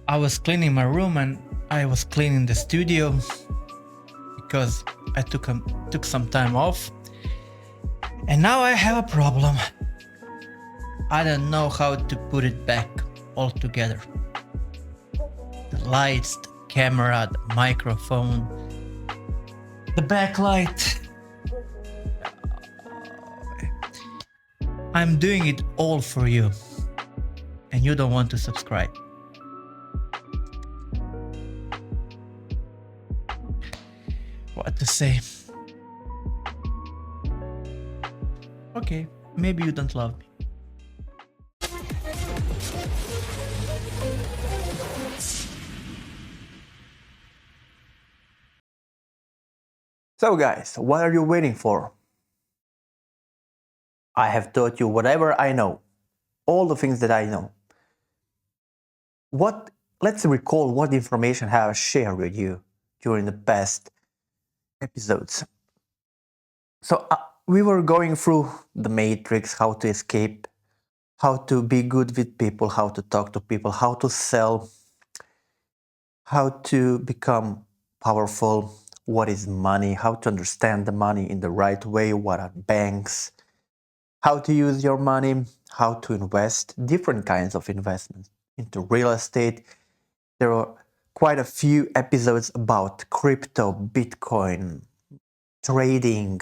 I was cleaning my room and I was cleaning the studio because I took some time off, and now I have a problem. I don't know how to put it back all together. The lights, the camera, the microphone, the backlight. I'm doing it all for you, and you don't want to subscribe. What to say? Okay, maybe you don't love me. So guys, what are you waiting for? I have taught you whatever I know, all the things that I know. Let's recall what information I have shared with you during the past episodes. So we were going through the matrix, how to escape, how to be good with people, how to talk to people, how to sell, how to become powerful, what is money, how to understand the money in the right way, what are banks, how to use your money, how to invest, different kinds of investments into real estate. There are quite a few episodes about crypto, Bitcoin, trading,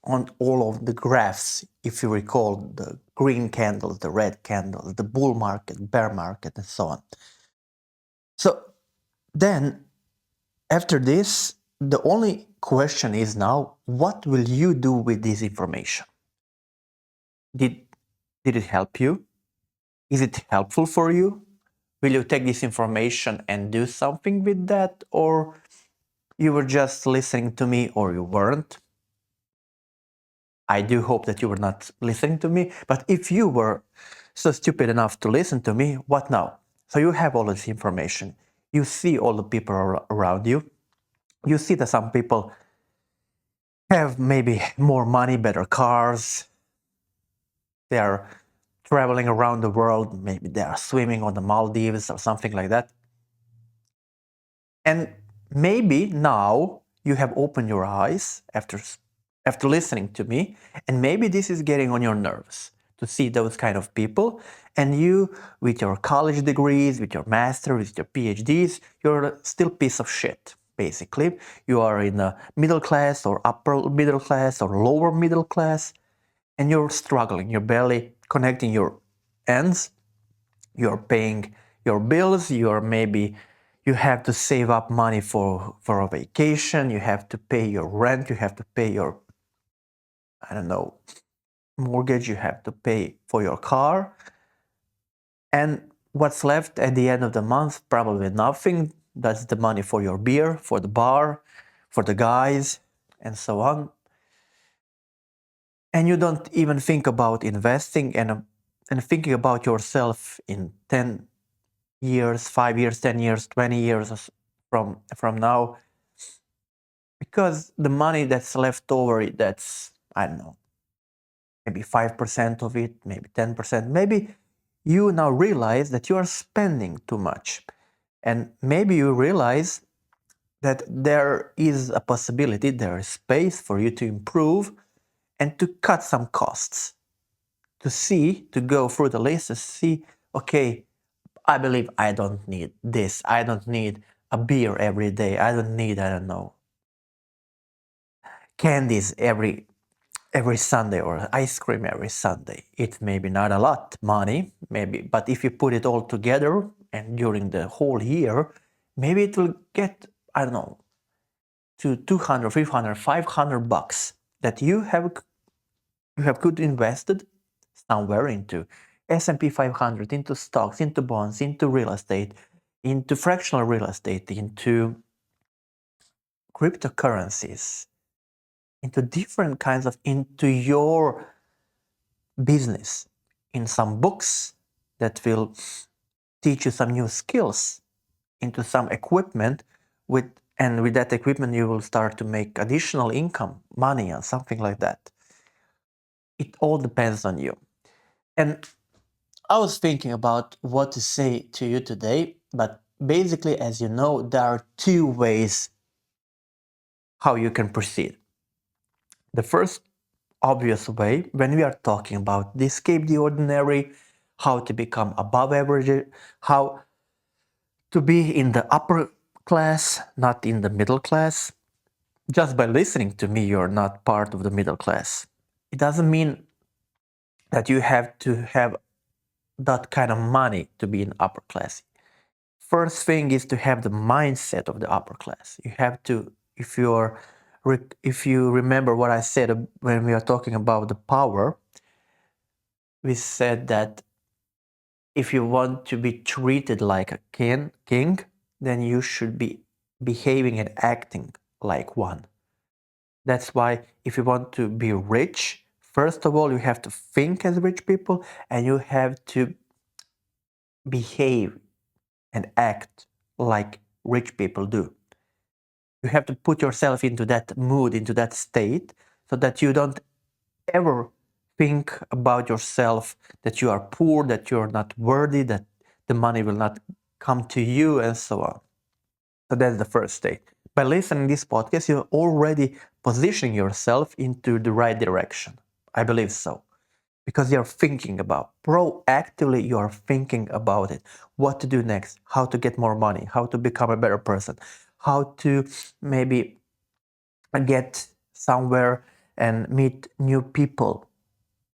on all of the graphs, if you recall, the green candles, the red candles, the bull market, bear market, and so on. So then, after this, the only question is now, what will you do with this information? Did it help you? Is it helpful for you? Will you take this information and do something with that? Or you were just listening to me, or you weren't? I do hope that you were not listening to me, but if you were so stupid enough to listen to me, what now? So you have all this information. You see all the people around you. You see that some people have maybe more money, better cars. They are traveling around the world. Maybe they are swimming on the Maldives or something like that. And maybe now you have opened your eyes after listening to me, and maybe this is getting on your nerves to see those kind of people, and you, with your college degrees, with your master, with your PhDs, you're still a piece of shit, basically. You are in a middle class or upper middle class or lower middle class, and you're struggling, you're barely connecting your ends, you're paying your bills, you have to save up money for a vacation, you have to pay your rent, you have to pay your, I don't know, mortgage, you have to pay for your car, and what's left at the end of the month? Probably nothing. That's the money for your beer, for the bar, for the guys, and so on. And you don't even think about investing and thinking about yourself in 10 years, 5 years, 10 years, 20 years from now, because the money that's left over, that's, I don't know, maybe 5% of it, maybe 10%, maybe you now realize that you are spending too much, and maybe you realize that there is a possibility, there is space for you to improve and to cut some costs, to go through the list and see, okay, I believe I don't need this, I don't need a beer every day, I don't need, I don't know, candies every Sunday or ice cream every Sunday. It's maybe not a lot money, maybe, but if you put it all together and during the whole year, maybe it will get, I don't know, to 200, 300, 500 bucks that you have could invested somewhere into S&P 500, into stocks, into bonds, into real estate, into fractional real estate, into cryptocurrencies, into different kinds of, into your business, in some books that will teach you some new skills, into some equipment, with that equipment you will start to make additional income, money, and something like that. It all depends on you. And I was thinking about what to say to you today, but basically, as you know, there are two ways how you can proceed. The first obvious way, when we are talking about the escape the ordinary, how to become above average, how to be in the upper class, not in the middle class. Just by listening to me, you're not part of the middle class. It doesn't mean that you have to have that kind of money to be in upper class. First thing is to have the mindset of the upper class. You have to, if you remember what I said when we are talking about the power, we said that if you want to be treated like a king, then you should be behaving and acting like one. That's why if you want to be rich, first of all, you have to think as rich people and you have to behave and act like rich people do. You have to put yourself into that mood, into that state, so that you don't ever think about yourself that you are poor, that you're not worthy, that the money will not come to you, and so on. So that's the first state. By listening to this podcast, you're already positioning yourself into the right direction. I believe so. Because you're thinking about, proactively, you're thinking about it. What to do next, how to get more money, how to become a better person, how to maybe get somewhere and meet new people,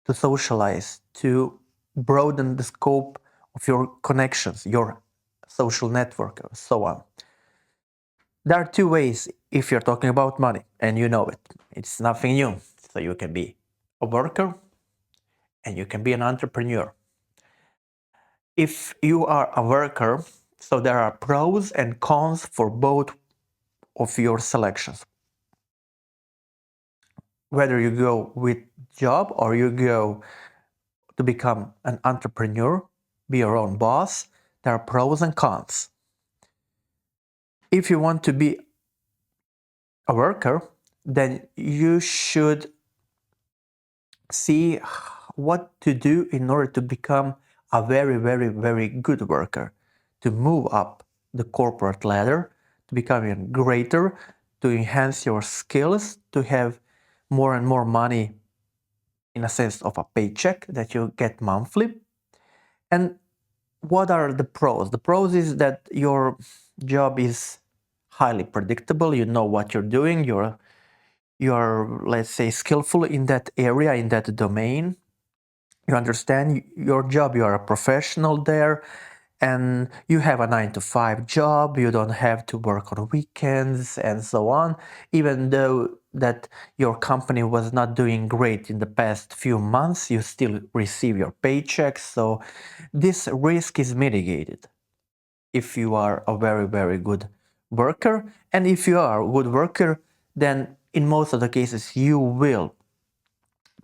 to socialize, to broaden the scope of your connections, your social network, and so on. There are two ways if you're talking about money, and you know it. It's nothing new. So you can be a worker and you can be an entrepreneur. If you are a worker, so there are pros and cons for both of your selections. Whether you go with job or you go to become an entrepreneur, be your own boss, there are pros and cons. If you want to be a worker, then you should see what to do in order to become a very, very, very good worker, to move up the corporate ladder, to become greater, to enhance your skills, to have more and more money in a sense of a paycheck that you get monthly. And what are the pros? The pros is that your job is highly predictable. You know what you're doing. You're, let's say, skillful in that area, in that domain. You understand your job. You are a professional there, and you have a 9 to 5 job. You don't have to work on weekends and so on. Even though that your company was not doing great in the past few months, you still receive your paychecks. So this risk is mitigated if you are a very, very good worker. And if you are a good worker, then in most of the cases, you will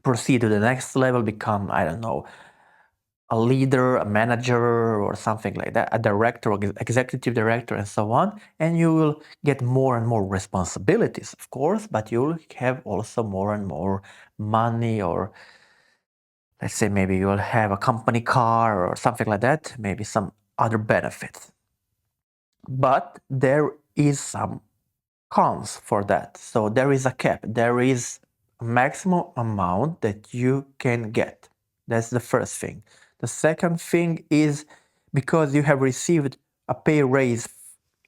proceed to the next level, become, I don't know, a leader, a manager, or something like that, a director, or executive director, and so on. And you will get more and more responsibilities, of course, but you'll have also more and more money, or let's say maybe you'll have a company car or something like that, maybe some other benefits. But there is some cons for that. So there is a cap. There is a maximum amount that you can get. That's the first thing. The second thing is, because you have received a pay raise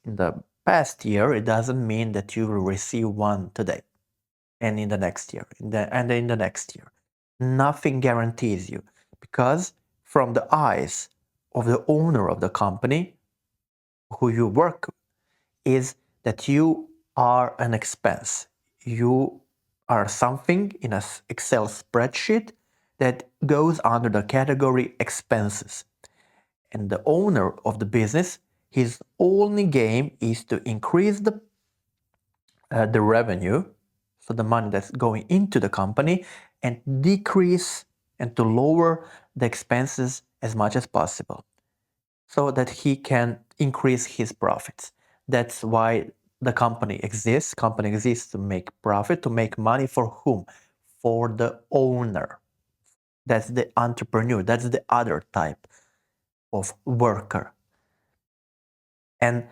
in the past year, it doesn't mean that you will receive one today and in the next year and in the next year. Nothing guarantees you, because from the eyes of the owner of the company who you work is that you are an expense. You are something in an Excel spreadsheet that goes under the category expenses. And the owner of the business, his only game is to increase the revenue, so the money that's going into the company, and decrease and to lower the expenses as much as possible, so that he can increase his profits. That's why the company exists. Company exists to make profit, to make money. For whom? For the owner. That's the entrepreneur. That's the other type of worker. And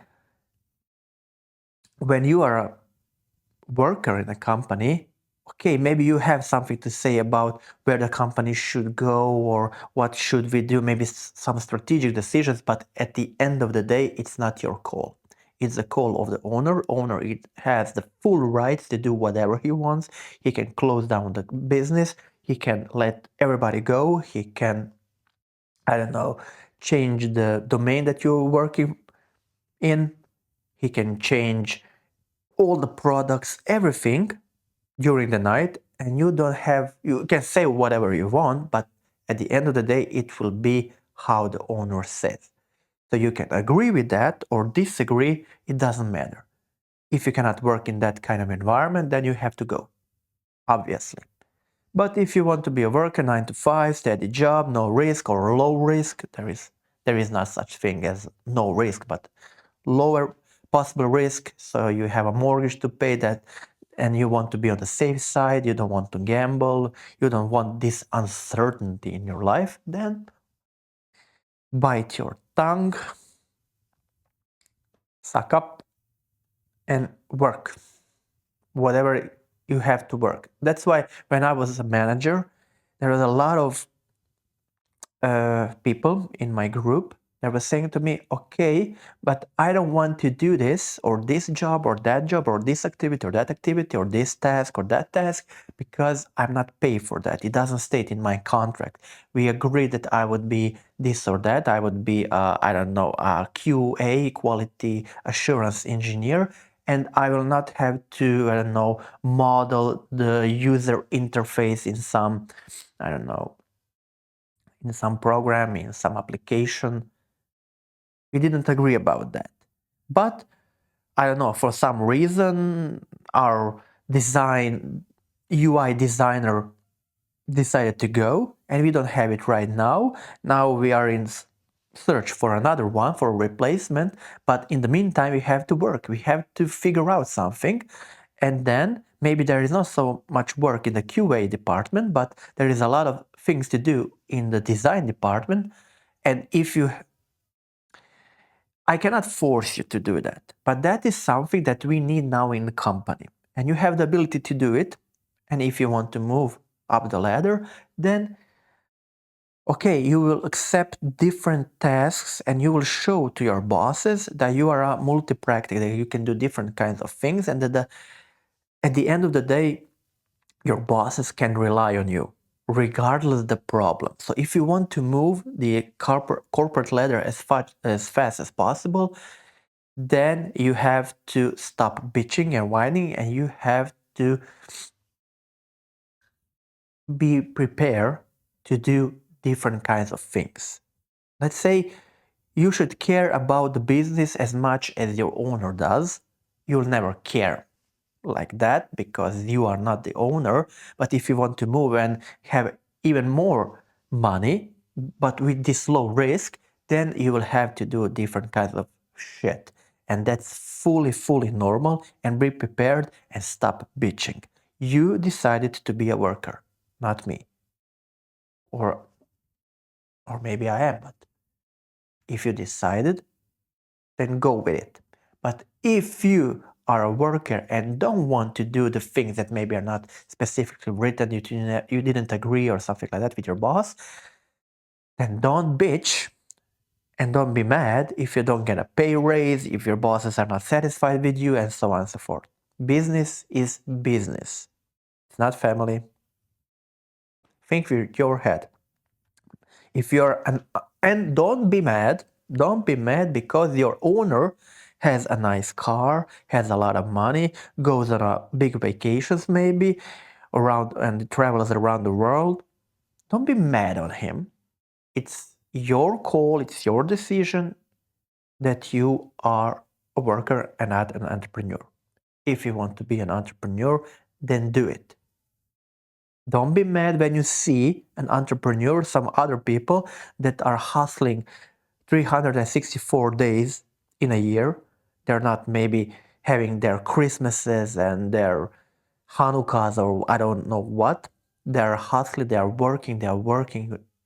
when you are a worker in a company, okay, maybe you have something to say about where the company should go or what should we do, maybe some strategic decisions, but at the end of the day, it's not your call. It's the call of the owner. Owner it has the full rights to do whatever he wants. He can close down the business. He can let everybody go. He can, I don't know, change the domain that you're working in. He can change all the products, everything during the night, and you can say whatever you want, but at the end of the day, it will be how the owner says. So you can agree with that or disagree, it doesn't matter. If you cannot work in that kind of environment, then you have to go, obviously. But if you want to be a worker, 9 to 5, steady job, no risk or low risk, there is not such thing as no risk, but lower possible risk. So you have a mortgage to pay that, and you want to be on the safe side. You don't want to gamble. You don't want this uncertainty in your life. Then bite your tongue, suck up, and work. Whatever you have to work. That's why when I was a manager, there was a lot of people in my group that were saying to me, okay, but I don't want to do this or this job or that job or this activity or that activity or this task or that task because I'm not paid for that. It doesn't state in my contract. We agreed that I would be this or that. I would be, I don't know, a QA, quality assurance engineer, and I will not have to, I don't know, model the user interface in some, I don't know, in some program, in some application. We didn't agree about that. But I don't know, for some reason, our UI designer decided to go, and we don't have it right now. Now we are in search for another one for a replacement, but in the meantime, we have to work. We have to figure out something, and then maybe there is not so much work in the QA department, but there is a lot of things to do in the design department. And if you I cannot force you to do that, but that is something that we need now in the company. And you have the ability to do it. And if you want to move up the ladder, then okay, you will accept different tasks and you will show to your bosses that you are a multi-practice, that you can do different kinds of things, and that at the end of the day, your bosses can rely on you regardless of the problem. So if you want to move the corporate ladder as fast as possible, then you have to stop bitching and whining, and you have to be prepared to do different kinds of things. Let's say you should care about the business as much as your owner does. You'll never care like that because you are not the owner. But if you want to move and have even more money, but with this low risk, then you will have to do different kinds of shit. And that's fully normal, and be prepared and stop bitching. You decided to be a worker, not me. Or maybe I am, but if you decided, then go with it. But if you are a worker and don't want to do the things that maybe are not specifically written, you didn't agree or something like that with your boss, then don't bitch and don't be mad if you don't get a pay raise, if your bosses are not satisfied with you, and so on and so forth. Business is business. It's not family. Think with your head. If you're and don't be mad. Don't be mad because your owner has a nice car, has a lot of money, goes on a big vacations maybe around and travels around the world. Don't be mad on him. It's your call, it's your decision that you are a worker and not an entrepreneur. If you want to be an entrepreneur, then do it. Don't be mad when you see an entrepreneur, some other people that are hustling 364 days in a year. They're not maybe having their Christmases and their Hanukkahs or I don't know what. They're hustling, they're working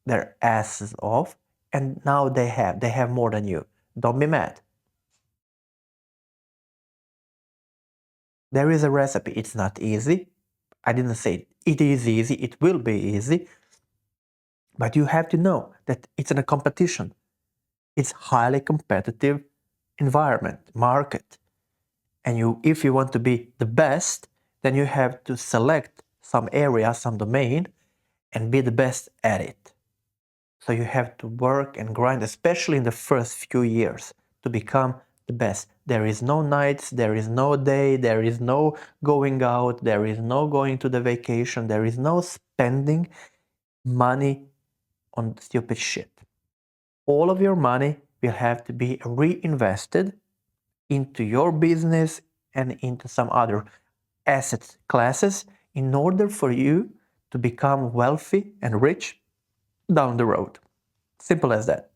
their asses off, and now they have more than you. Don't be mad. There is a recipe. It's not easy. I didn't say it is easy. It will be easy. But you have to know that it's in a competition. It's highly competitive environment, market. And if you want to be the best, then you have to select some area, some domain, and be the best at it. So you have to work and grind, especially in the first few years, to become the best. There is no nights, there is no day, there is no going out, there is no going to the vacation, there is no spending money on stupid shit. All of your money will have to be reinvested into your business and into some other asset classes in order for you to become wealthy and rich down the road. Simple as that.